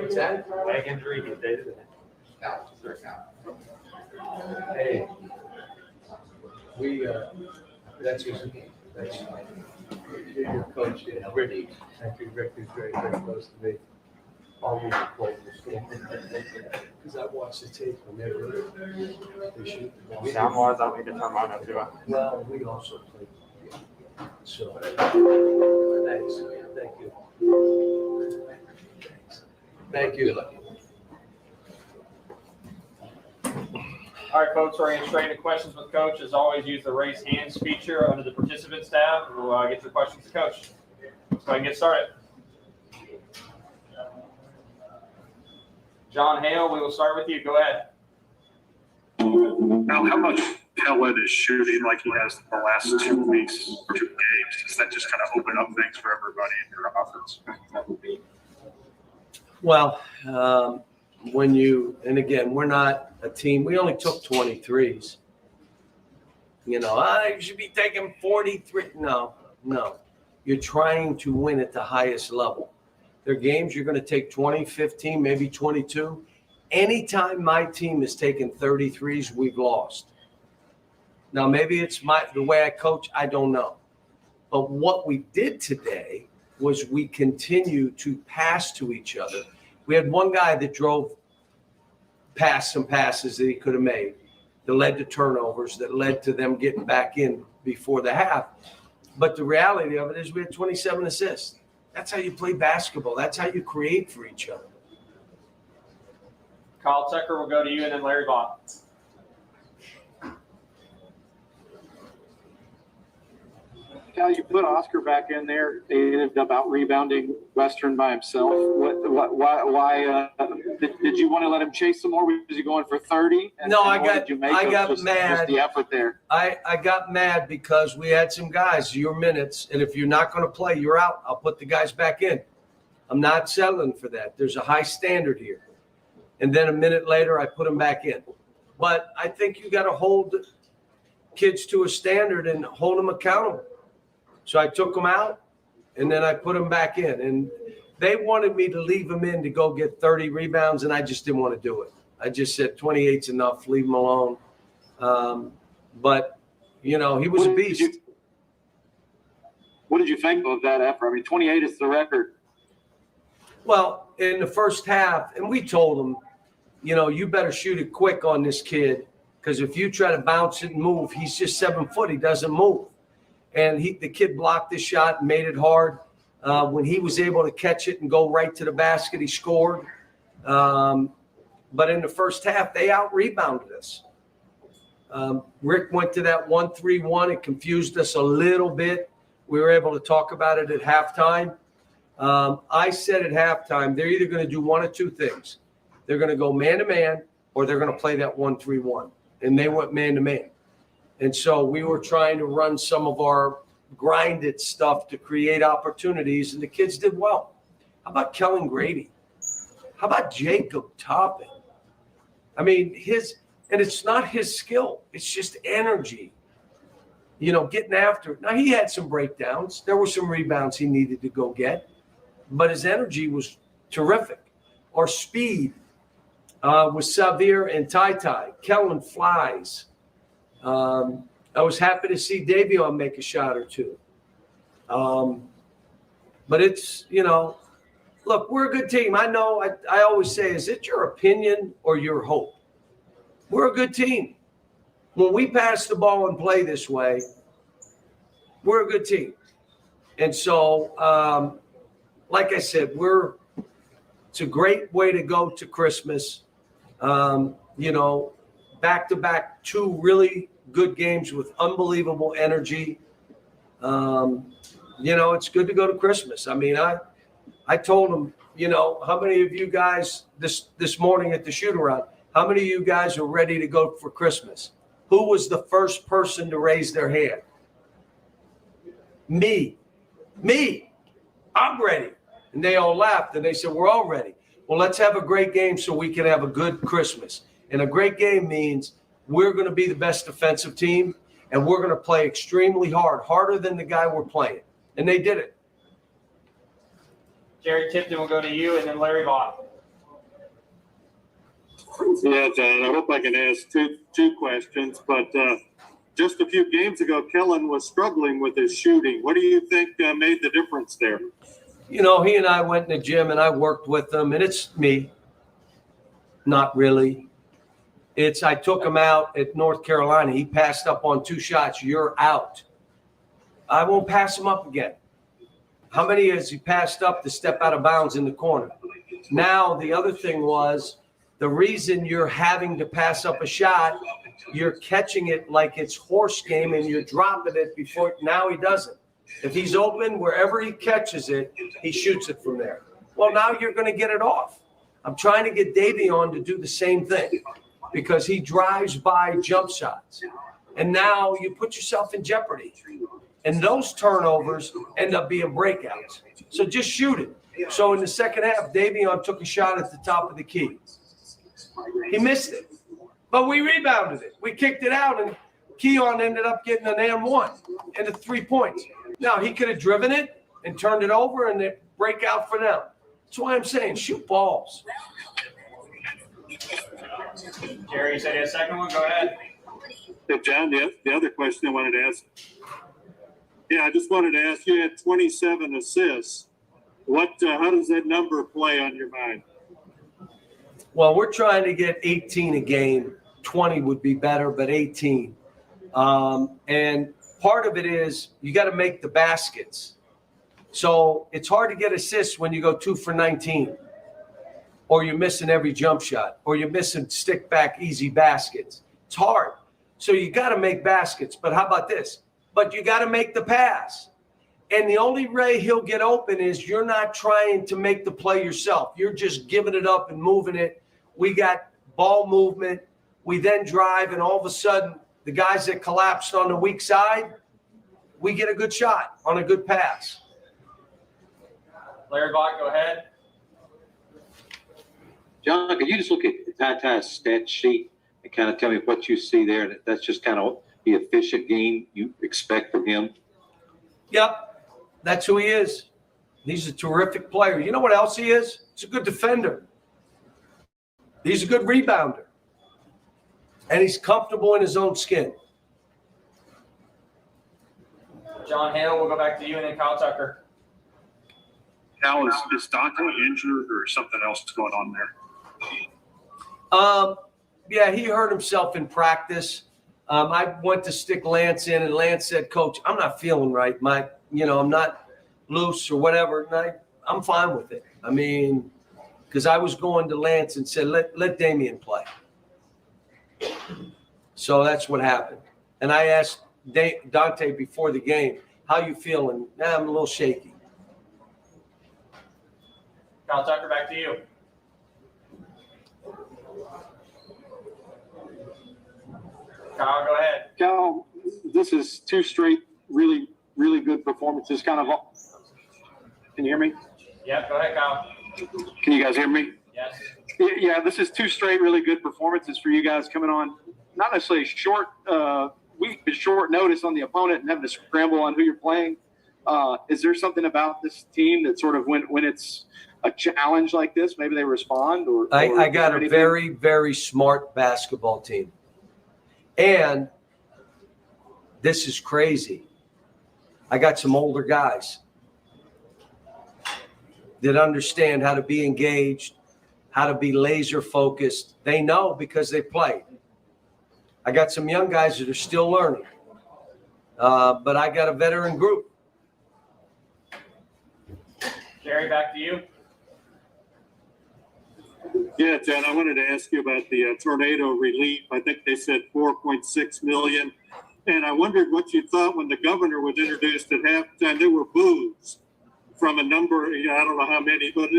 What's that? Leg injury, he dated it. Hey, that's your coach, Grady. Actually, Rick is very, very close to me. Always played the game. Because I watch the tape whenever they shoot the ball. Sound-wise, I need to turn mine up too. Well, we also play. So, thanks. Thank you. Thank you. All right, folks, we're going to straight into questions with Coach. As always, use the raise hands feature under the participants tab. We'll get your questions to Coach. Let's go ahead and get started. John Hale, we will start with you. Go ahead. Now, how much Kellen is shooting like he has the last 2 weeks or 2 games? Does that just kind of open up things for everybody in your offense? Well, and again, we're not a team. We only took 23s. You know, I should be taking 43. No. You're trying to win at the highest level. There are games you're going to take 20, 15, maybe 22. Anytime my team has taken 33s, we've lost. Now, maybe it's the way I coach. I don't know. But what we did today was we continue to pass to each other. We had one guy that drove past some passes that he could have made that led to turnovers, that led to them getting back in before the half. But the reality of it is we had 27 assists. That's how you play basketball. That's how you create for each other. Kyle Tucker will go to you, and then Larry Vaughn. Cal, you put Oscar back in there. He ended up out rebounding Western by himself. Why did you want to let him chase some more? Was he going for 30? No, I got mad. Just the effort there. I got mad because we had some guys, your minutes, and if you're not going to play, you're out. I'll put the guys back in. I'm not settling for that. There's a high standard here. And then a minute later, I put them back in. But I think you got to hold kids to a standard and hold them accountable. So I took them out, and then I put them back in. And they wanted me to leave them in to go get 30 rebounds, and I just didn't want to do it. I just said 28's enough, leave them alone. But, you know, he was a beast. What did you think of that effort? I mean, 28 is the record. Well, in the first half, and we told him, you know, you better shoot it quick on this kid, because if you try to bounce it and move, he's just 7 foot. He doesn't move. And the kid blocked the shot and made it hard. When he was able to catch it and go right to the basket, he scored. But in the first half, they out-rebounded us. Rick went to that 1-3-1. It confused us a little bit. We were able to talk about it at halftime. I said at halftime, they're either going to do one of two things. They're going to go man-to-man, or they're going to play that 1-3-1. And they went man-to-man. And so we were trying to run some of our grinded stuff to create opportunities, and the kids did well. How about Kellen Grady? How about Jacob Toppin? I mean, and it's not his skill. It's just energy, you know, getting after it. Now, he had some breakdowns. There were some rebounds he needed to go get, but his energy was terrific. Our speed with Xavier and Tai. Kellen flies. I was happy to see Davion make a shot or two. But it's, you know, look, we're a good team. I know I always say, is it your opinion or your hope? We're a good team. When we pass the ball and play this way, we're a good team. And so, like I said, it's a great way to go to Christmas. You know, back-to-back 2 really good games with unbelievable energy. You know, it's good to go to Christmas. I mean, I told them, you know, how many of you guys this morning at the shoot-around, how many of you guys are ready to go for Christmas? Who was the first person to raise their hand? Me. I'm ready. And they all laughed, and they said, we're all ready. Well, let's have a great game so we can have a good Christmas. And a great game means we're going to be the best defensive team, and we're going to play extremely hard, harder than the guy we're playing. And they did it. Jerry Tipton will go to you, and then Larry Vaughn. Yeah, John, I hope I can ask two questions, but just a few games ago, Kellen was struggling with his shooting. What do you think made the difference there? You know, he and I went in the gym, and I worked with him, and it's me. Not really. I took him out at North Carolina. He passed up on 2 shots. You're out. I won't pass him up again. How many has he passed up to step out of bounds in the corner? Now, the other thing was the reason you're having to pass up a shot, you're catching it like it's horse game and you're dropping it before. Now he doesn't. If he's open, wherever he catches it, he shoots it from there. Well, now you're going to get it off. I'm trying to get Davion to do the same thing because he drives by jump shots. And now you put yourself in jeopardy. And those turnovers end up being breakouts. So just shoot it. So in the second half, Davion took a shot at the top of the key. He missed it, but we rebounded it. We kicked it out, and Keon ended up getting an and one and the 3 points. Now, he could have driven it and turned it over and it break out for them. That's why I'm saying shoot balls. Jerry, you said you had a second one. Go ahead. Hey, John, the other question I wanted to ask. Yeah, I just wanted to ask, you had 27 assists. How does that number play on your mind? Well, we're trying to get 18 a game. 20 would be better, but 18. And part of it is you got to make the baskets. So it's hard to get assists when you go 2 for 19, or you're missing every jump shot, or you're missing stick back easy baskets. It's hard. So you got to make baskets. But how about this? But you got to make the pass. And the only way he'll get open is you're not trying to make the play yourself. You're just giving it up and moving it. We got ball movement. We then drive, and all of a sudden, the guys that collapsed on the weak side, we get a good shot on a good pass. Larry Bach, go ahead. John, could you just look at Tata's stat sheet and kind of tell me what you see there? That's just kind of the efficient game you expect from him. Yep, that's who he is. He's a terrific player. You know what else he is? He's a good defender. He's a good rebounder. And he's comfortable in his own skin. John Hale, we'll go back to you, and then Kyle Tucker. Cal, is Dante injured or something else going on there? Yeah, he hurt himself in practice. I went to stick Lance in, and Lance said, "Coach, I'm not feeling right. I'm not loose or whatever." And I'm fine with it. I mean, because I was going to Lance and said, let Damian play. So that's what happened. And I asked Dante before the game, "How you feeling?" I'm a little shaky. Kyle Tucker, back to you. Kyle, go ahead. Cal, this is 2 straight really, really good performances. Can you hear me? Yeah, go ahead, Kyle. Can you guys hear me? Yes. Yeah, this is 2 straight really good performances for you guys coming on. Not necessarily short notice on the opponent and having to scramble on who you're playing. Is there something about this team that sort of when it's a challenge like this, maybe they respond? I got a very, very smart basketball team. And this is crazy. I got some older guys that understand how to be engaged, how to be laser focused. They know because they played. I got some young guys that are still learning. But I got a veteran group. Jerry, back to you. Yeah, John, I wanted to ask you about the tornado relief. I think they said $4.6 million. And I wondered what you thought when the governor was introduced at halftime. There were boos from a number, I don't know how many, but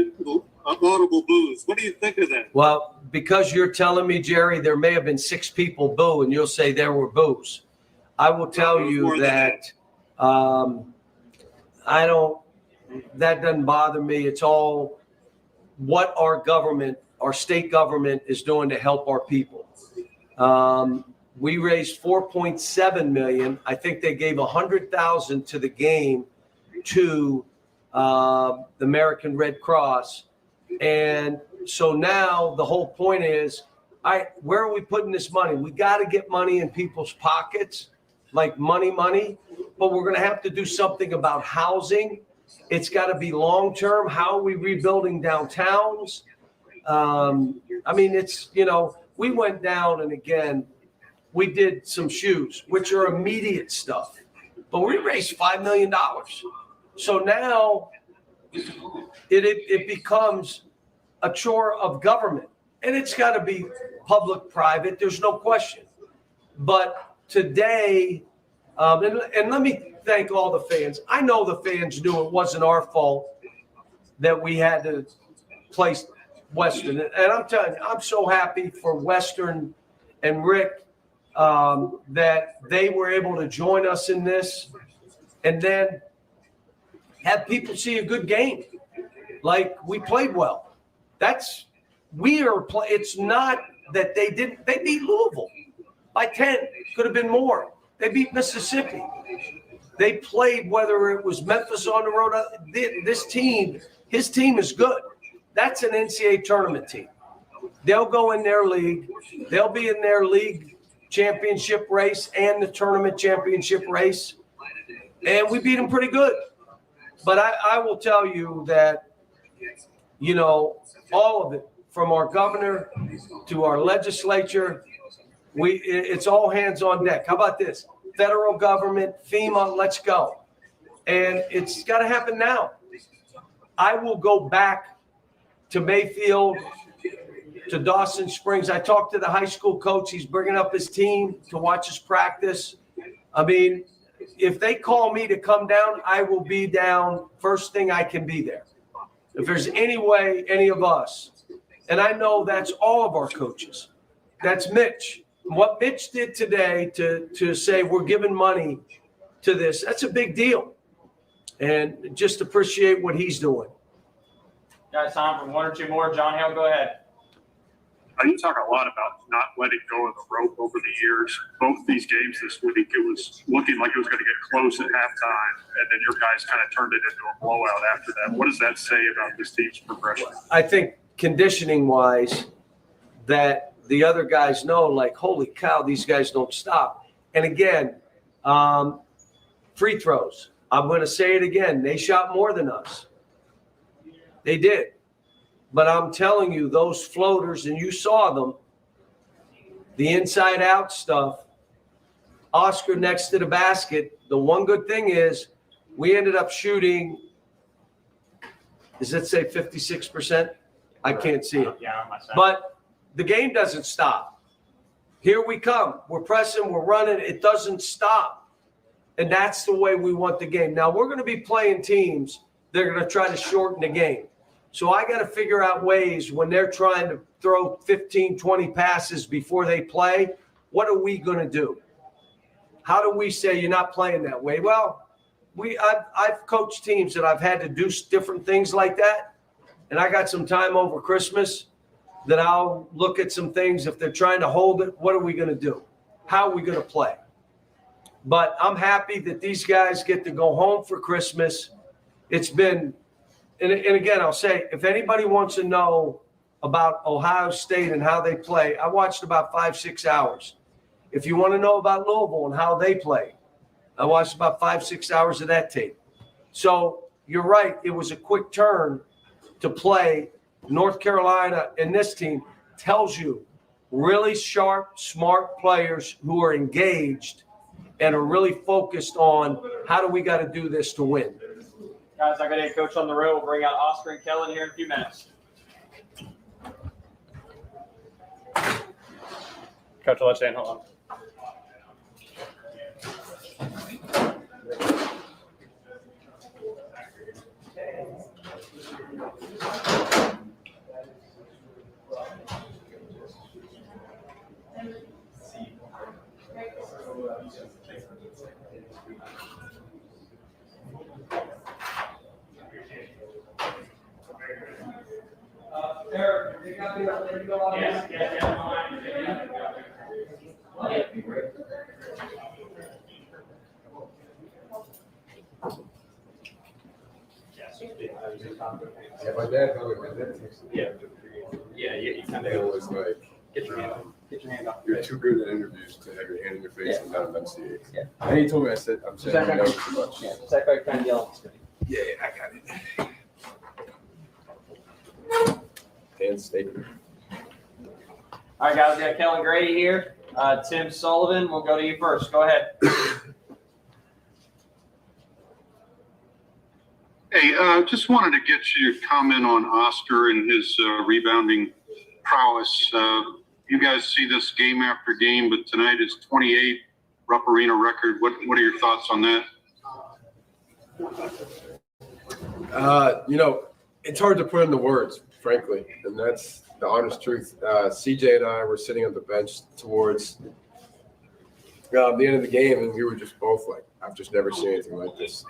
audible boos. What do you think of that? Well, because you're telling me, Jerry, there may have been 6 people boo, and you'll say there were boos. I will tell you that that doesn't bother me. It's all what our state government is doing to help our people. We raised $4.7 million. I think they gave $100,000 to the game to the American Red Cross. And so now the whole point is, where are we putting this money? We got to get money in people's pockets, like money, but we're going to have to do something about housing. It's got to be long-term. How are we rebuilding downtowns? We went down, and again, we did some shoes, which are immediate stuff, but we raised $5 million. So now it becomes a chore of government, and it's got to be public-private. There's no question. But today, and let me thank all the fans. I know the fans knew it wasn't our fault that we had to place Western. And I'm telling you, I'm so happy for Western and Rick that they were able to join us in this and then have people see a good game. Like, we played well. It's not that they beat Louisville by 10. Could have been more. They beat Mississippi. They played, whether it was Memphis on the road. This team, his team is good. That's an NCAA tournament team. They'll go in their league. They'll be in their league championship race and the tournament championship race. And we beat them pretty good. But I will tell you that, all of it, from our governor to our legislature, it's all hands on deck. How about this? Federal government, FEMA, let's go. And it's got to happen now. I will go back to Mayfield, to Dawson Springs. I talked to the high school coach. He's bringing up his team to watch us practice. I mean, if they call me to come down, I will be down first thing I can be there. If there's any way, any of us, and I know that's all of our coaches. That's Mitch. What Mitch did today to say we're giving money to this, that's a big deal. And just appreciate what he's doing. Guys, time for one or two more. John Hale, go ahead. You talk a lot about not letting go of the rope over the years. Both these games this week, it was looking like it was going to get close at halftime, and then your guys kind of turned it into a blowout after that. What does that say about this team's progression? I think conditioning-wise, that the other guys know, like, holy cow, these guys don't stop. And again, free throws. I'm going to say it again. They shot more than us. They did. But I'm telling you, those floaters, and you saw them, the inside-out stuff, Oscar next to the basket, the one good thing is we ended up shooting, does it say 56%? I can't see it. Yeah, on my side. But the game doesn't stop. Here we come. We're pressing, we're running. It doesn't stop. And that's the way we want the game. Now, we're going to be playing teams that are going to try to shorten the game. So I got to figure out ways when they're trying to throw 15, 20 passes before they play, what are we going to do? How do we say you're not playing that way? Well, I've coached teams that I've had to do different things like that. And I got some time over Christmas that I'll look at some things. If they're trying to hold it, what are we going to do? How are we going to play? But I'm happy that these guys get to go home for Christmas. It's been – and again, I'll say, if anybody wants to know about Ohio State and how they play, I watched about 5-6 hours. If you want to know about Louisville and how they play, I watched about 5-6 hours of that tape. So you're right. It was a quick turn to play North Carolina, and this team tells you really sharp, smart players who are engaged and are really focused on how do we got to do this to win. Guys, I'm going to get Coach on the road. We'll bring out Oscar and Kellen here in a few minutes. Coach, I'll let you in. Hold on. Eric, you got me up there. You go on. Yes. Yeah, my dad probably my dad takes it. Yeah, you kind It of was like, get your hand up. you're too good at interviews to have your hand in your face and not enunciate. Yeah. And he told me, I said, I'm saying no too much. Yeah, is that right? Kind of yell. Yeah, I got it. And statement. All right, guys, we got Kellen Grady here. Tim Sullivan, we'll go to you first. Go ahead. Hey, just wanted to get your comment on Oscar and his rebounding prowess. You guys see this game after game, but tonight is 28 Rupp Arena record. What are your thoughts on that? It's hard to put into words, frankly, and that's the honest truth. CJ and I were sitting on the bench towards the end of the game, and we were just both like, I've just never seen anything like this.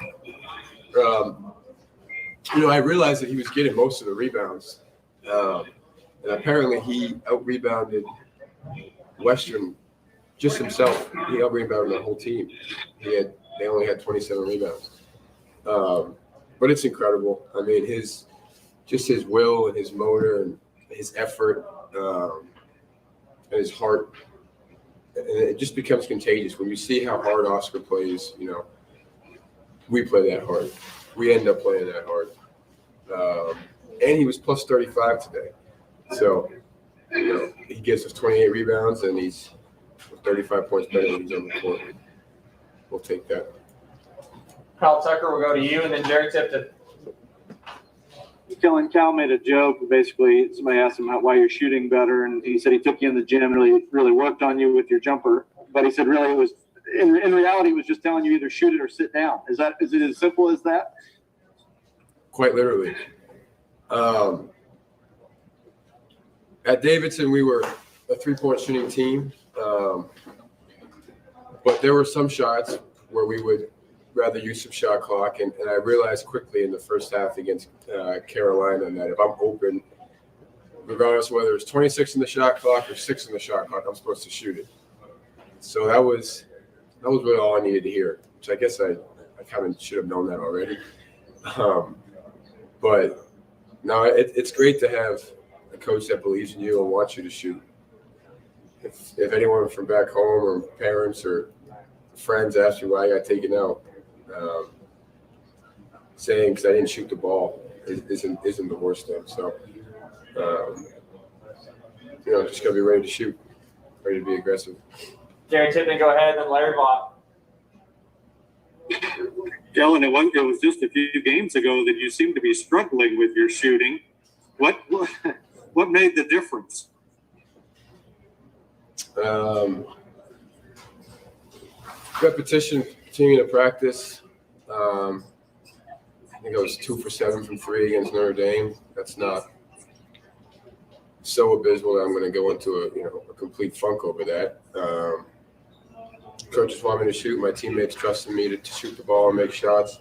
I realized that he was getting most of the rebounds. And apparently he out-rebounded Western just himself. He out-rebounded the whole team. They only had 27 rebounds. But it's incredible. I mean, his will and his motor and his effort and his heart, and it just becomes contagious when you see how hard Oscar plays. We play that hard. We end up playing that hard. And he was plus 35 today. So, he gives us 28 rebounds and he's 35 points better than he's on the court. We'll take that. Kyle Tucker will go to you, and then Jerry Tipton. Kellen, Cal made a joke. Basically, somebody asked him why you're shooting better, and he said he took you in the gym and really worked on you with your jumper. But he said really it was in reality, he was just telling you either shoot it or sit down. Is it as simple as that? Quite literally. At Davidson, we were a three-point shooting team, but there were some shots where we would rather use some shot clock, and I realized quickly in the first half against Carolina that if I'm open, regardless of whether it's 26 in the shot clock or 6 in the shot clock, I'm supposed to shoot it. So that was really all I needed to hear, which I guess I kind of should have known that already. But no, it's great to have a coach that believes in you and wants you to shoot. If anyone from back home or parents or friends ask me why I got taken out, saying because I didn't shoot the ball isn't the worst thing. So, just gotta be ready to shoot, ready to be aggressive. Jerry Tipton, go ahead, then Larry Vaught. Kellen, it was just a few games ago that you seemed to be struggling with your shooting. What made the difference? Repetition, continuing to practice. I think I was 2 for 7 from 3 against Notre Dame. That's not so abysmal that I'm going to go into a complete funk over that. Coaches want me to shoot. My teammates trusted me to shoot the ball and make shots.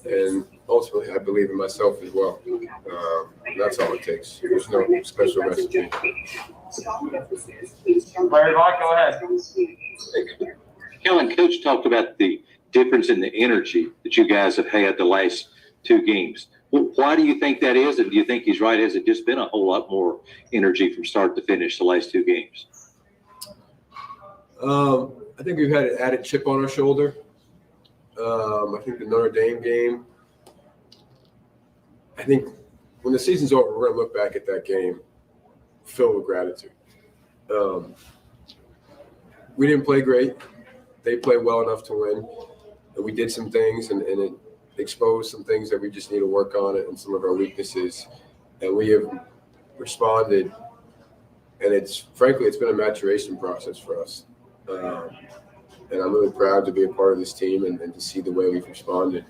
And ultimately, I believe in myself as well. That's all it takes. There's no special recipe. Larry Vaught, go ahead. Kellen, Coach talked about the difference in the energy that you guys have had the last 2 games. Why do you think that is? And do you think he's right? Has it just been a whole lot more energy from start to finish the last 2 games? I think we've had an added chip on our shoulder. I think the Notre Dame game, I think when the season's over, we're going to look back at that game filled with gratitude. We didn't play great. They played well enough to win. And we did some things, and it exposed some things that we just need to work on and some of our weaknesses. And we have responded. And it's been a maturation process for us. And I'm really proud to be a part of this team and to see the way we've responded.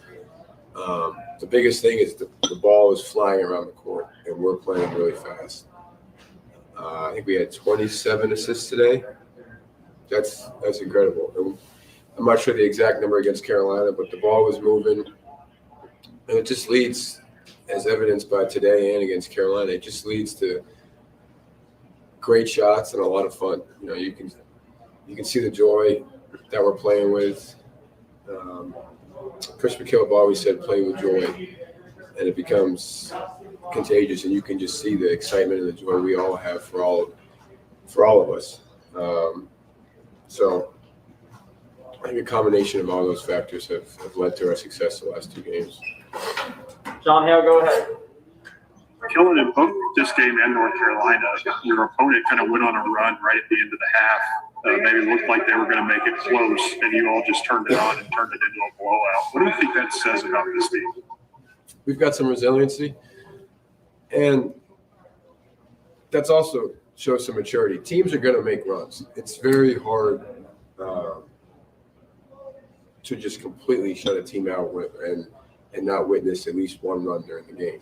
The biggest thing is the ball is flying around the court, and we're playing really fast. I think we had 27 assists today. That's incredible. And I'm not sure the exact number against Carolina, but the ball was moving. And it just leads, as evidenced by today and against Carolina, it just leads to great shots and a lot of fun. You can see the joy that we're playing with. Chris McKillop always said, play with joy, and it becomes contagious, and you can just see the excitement and the joy we all have for all of us. So I think a combination of all those factors have led to our success the last 2 games. John Hale, go ahead. Kellen, in both this game and North Carolina, your opponent kind of went on a run right at the end of the half. Maybe looked like they were going to make it close, and you all just turned it on and turned it into a blowout. What do you think that says about this team? We've got some resiliency, and that's also shows some maturity. Teams are going to make runs. It's very hard to just completely shut a team out and not witness at least one run during the game.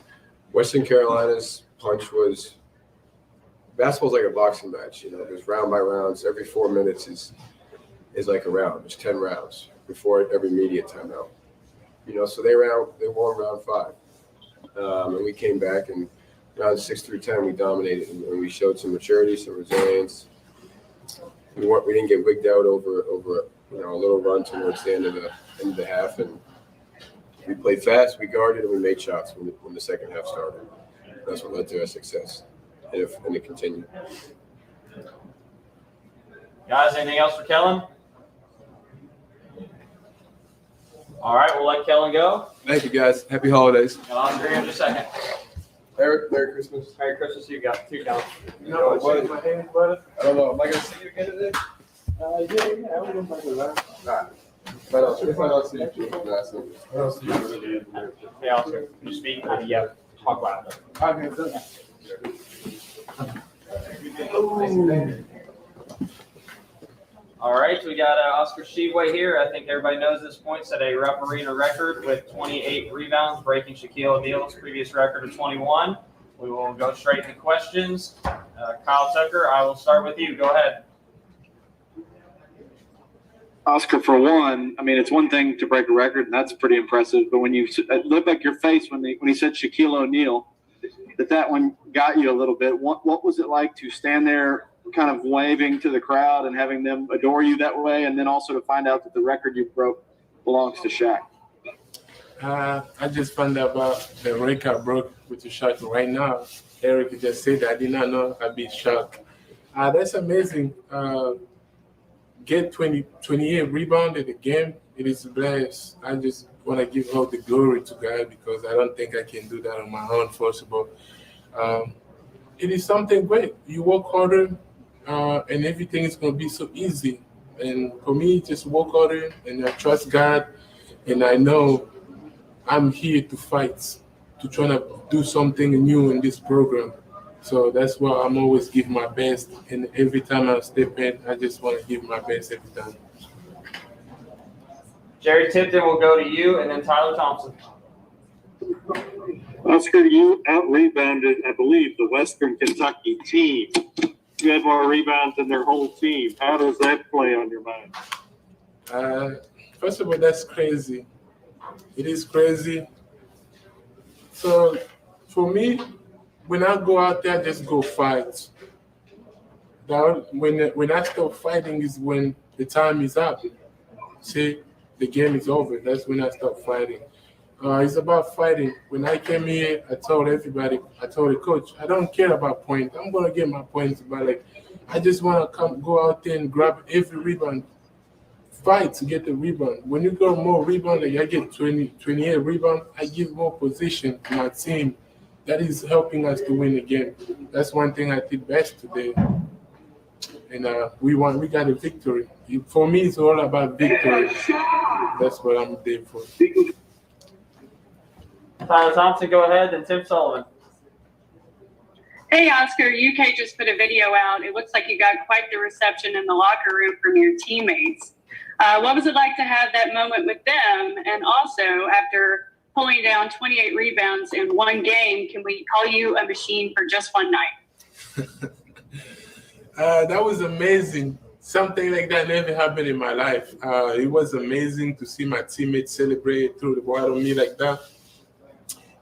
Western Carolina's punch was – basketball's like a boxing match. There's round by rounds. Every 4 minutes is like a round. There's 10 rounds before every media timeout. So they won round 5. And we came back, and rounds 6 through 10, we dominated, and we showed some maturity, some resilience. We didn't get wigged out over a little run towards the end of the half, and we played fast, we guarded, and we made shots when the second half started. That's what led to our success, and it continued. Guys, anything else for Kellen? All right, we'll let Kellen go. Thank you, guys. Happy holidays. And Oscar here in just a second. Eric, Merry Christmas. Merry Christmas to you guys. Too, Kellen. No, buddy. My hands, brother. I don't know. Am I going to see you again today? Yeah, I would like to learn. Nah. If I don't see you, I don't see you. Hey, Oscar, can you speak? Yeah, talk loud. All right, so we got Oscar Tshiebwe here. I think everybody knows this point. Set a Rupp Arena record with 28 rebounds, breaking Shaquille O'Neal's previous record of 21. We will go straight to questions. Kyle Tucker, I will start with you. Go ahead. Oscar, for one, I mean, it's one thing to break a record, and that's pretty impressive. But when it looked like your face when he said Shaquille O'Neal, that one got you a little bit. What was it like to stand there kind of waving to the crowd and having them adore you that way, and then also to find out that the record you broke belongs to Shaq? I just found out about the record I broke with the Shaq right now. Eric just said that. I did not know I'd be shocked. That's amazing. Get 28 rebounded a game. It is blessed. I just want to give all the glory to God because I don't think I can do that on my own, first of all. It is something great. You work harder, and everything is going to be so easy. And for me, just work harder, and I trust God, and I know I'm here to fight, to try to do something new in this program. So that's why I'm always give my best, and every time I step in, I just want to give my best every time. Jerry Tipton will go to you, and then Tyler Thompson. Oscar, you out-rebounded, I believe, the Western Kentucky team. You had more rebounds than their whole team. How does that play on your mind? First of all, that's crazy. It is crazy. So for me, when I go out there, I just go fight. When I stop fighting is when the time is up. See, the game is over. That's when I stop fighting. It's about fighting. When I came here, I told everybody, I told the coach, I don't care about points. I'm going to get my points, but I just want to go out there and grab every rebound, fight to get the rebound. When you go more rebound, I get 28 rebound, I give more position to my team. That is helping us to win the game. That's one thing I did best today. And we got a victory. For me, it's all about victory. That's what I'm there for. Tyler Thompson, go ahead, and Tim Sullivan. Hey, Oscar, UK just put a video out. It looks like you got quite the reception in the locker room from your teammates. What was it like to have that moment with them? And also, after pulling down 28 rebounds in one game, can we call you a machine for just one night? That was amazing. Something like that never happened in my life. It was amazing to see my teammates celebrate, throw the ball on me like that.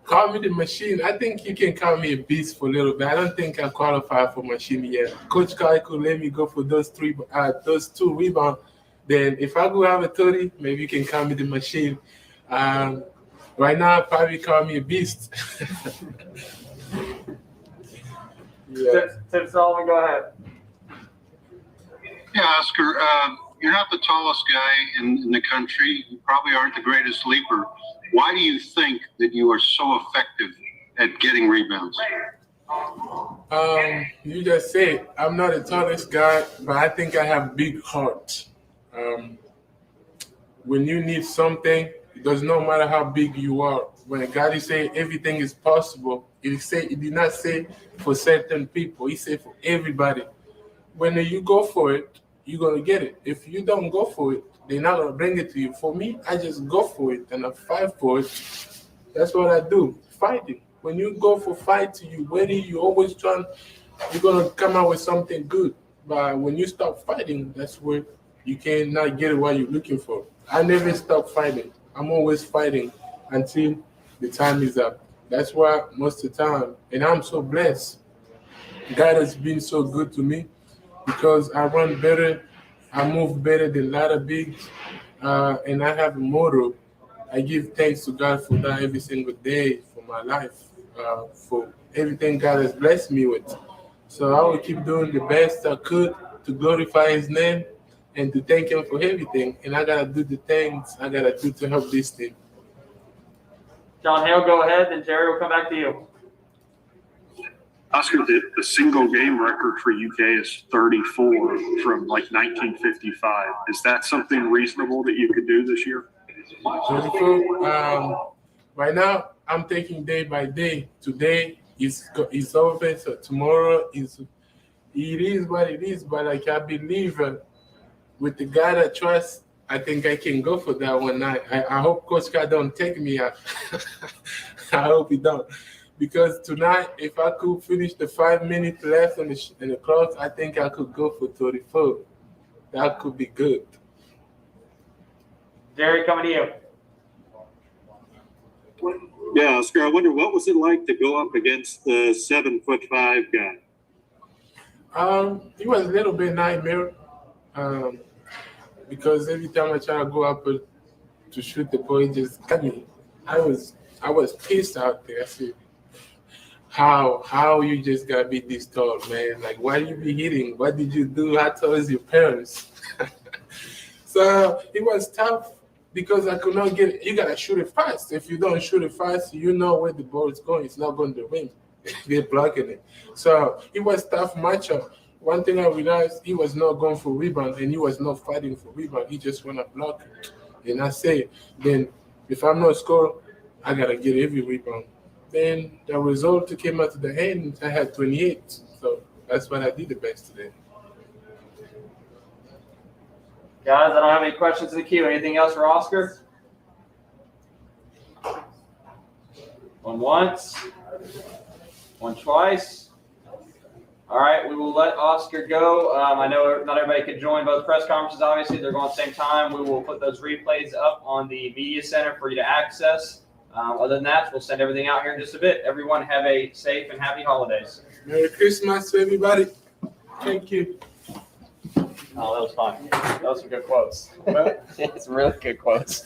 Call me the machine. I think you can call me a beast for a little bit. I don't think I qualify for machine yet. Coach Kai could let me go for those two rebounds. Then if I go have a 30, maybe you can call me the machine. Right now, probably call me a beast. Yeah. Tim Sullivan, go ahead. Yeah, Oscar, you're not the tallest guy in the country. You probably aren't the greatest leaper. Why do you think that you are so effective at getting rebounds? You just said I'm not the tallest guy, but I think I have big heart. When you need something, it does not matter how big you are. When God is saying everything is possible, it did not say for certain people. He said for everybody. When you go for it, you're going to get it. If you don't go for it, they're not going to bring it to you. For me, I just go for it and I fight for it. That's what I do, fighting. When you go for fight, you ready, you always trying, you're going to come out with something good. But when you stop fighting, that's where you cannot get what you're looking for. I never stop fighting. I'm always fighting until the time is up. That's why most of the time, and I'm so blessed. God has been so good to me because I run better, I move better than a lot of bigs, and I have a motto. I give thanks to God for that every single day for my life, for everything God has blessed me with. So I will keep doing the best I could to glorify His name and to thank Him for everything. And I gotta do the things I gotta do to help this team. John Hale, go ahead, then Jerry will come back to you. Oscar, the single game record for UK is 34 from like 1955. Is that something reasonable that you could do this year? 24. Right now, I'm taking day by day. Today is over, so tomorrow it is what it is. But like I believe with the God I trust, I think I can go for that one night. I hope Coach God don't take me out. I hope he don't. Because tonight, if I could finish the 5 minutes left in the clock, I think I could go for 34. That could be good. Jerry, coming to you. Yeah, Oscar, I wonder what was it like to go up against the 7'5" guy? It was a little bit nightmare. Because every time I try to go up to shoot the ball, he just got me. I was pissed out there. I said, how you just gotta be this tall, man? Like, why you be hitting? What did you do? How tall is your parents? So it was tough because I could not get it. You gotta shoot it fast. If you don't shoot it fast, you know where the ball is going. It's not going to the rim. They're blocking it. So it was tough matchup. One thing I realized, he was not going for rebound and he was not fighting for rebound. He just want to block it. And I say, then if I'm not scoring, I got to get every rebound. Then the result came out to the end, I had 28. So that's what I did the best today. Guys, I don't have any questions in the queue. Anything else for Oscar? One once. One twice. All right, we will let Oscar go. I know not everybody could join both press conferences, obviously. They're going at the same time. We will put those replays up on the media center for you to access. Other than that, we'll send everything out here in just a bit. Everyone have a safe and happy holidays. Merry Christmas to everybody. Thank you. Oh, that was fun. That was some good quotes. Some really good quotes.